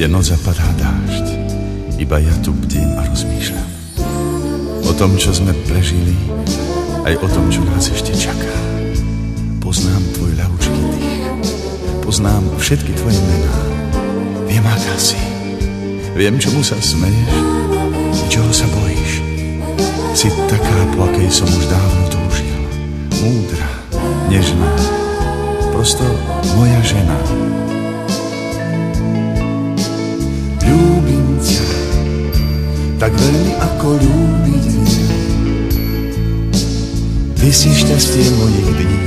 Je noc a padá dážď, iba ja tu bdím a rozmýšľam o tom, čo sme prežili, aj o tom, čo nás ešte čaká. Poznám tvoj ľahučký dých, poznám všetky tvoje mená. Viem, aká si, viem, čomu sa smeješ, čoho sa bojíš. Si taká, po akej som už dávno túžil. Múdra, nežná, prosto moja žena. Ľúbim ťa tak veľmi, ako ľúbiť viem. Ty si šťastie mojich dní,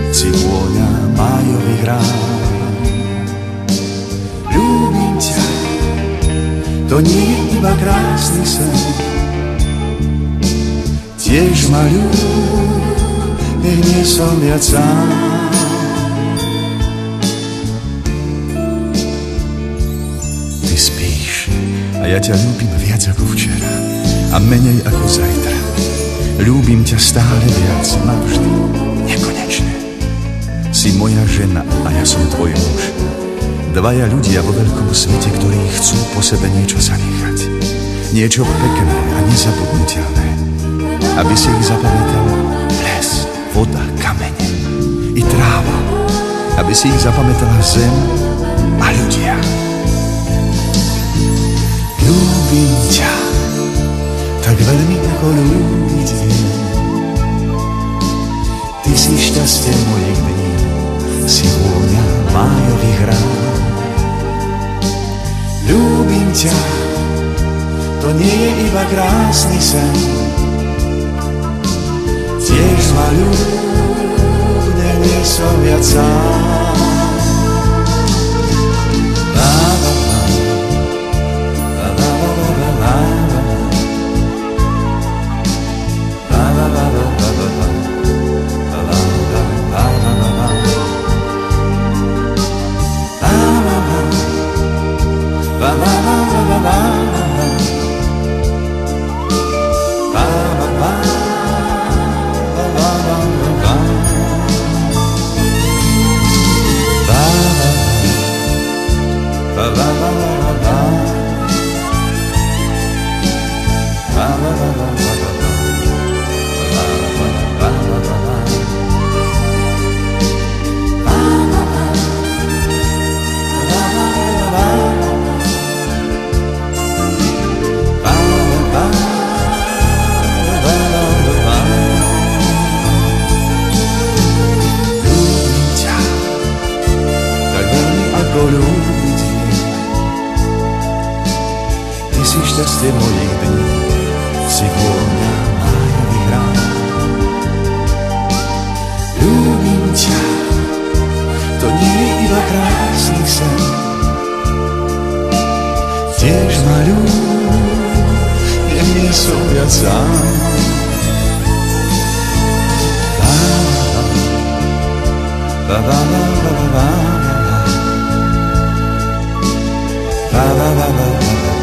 si vôňa májových rán. Ľúbim ťa, to nie je iba krásny sen. Tiež ma ľúb, nech nie som viac sám. Ty spíš a ja ťa ľúbim viac ako včera a menej ako zajtra. Ľúbim ťa stále viac, navždy, nekonečne. Si moja žena a ja som tvoj muž. Dvaja ľudia vo veľkom svete, ktorí chcú po sebe niečo zanechať. Niečo pekné a nezabudnutelné. Aby si ich zapamätal les, voda, kamene i tráva. Aby si ich zapamätala zem a ľudia. Ľúbim ťa tak veľmi, ako ľúbiť viem. Ty si šťastie mojich dní, si vôňa májových rán. Ľúbim ťa, to nie je iba krásny sen. Tiež ma ľúb, nech nie som viac sám. Ľúbiť viem. Ty si šťastie mojich dní, si vôňa májových rán. Ľúbim ťa, to nie je iba krásny sen. Tiež ma ľúb, nech nie som viac sám. Ba ba ba ba ba ba ba ba ba ba ba ba.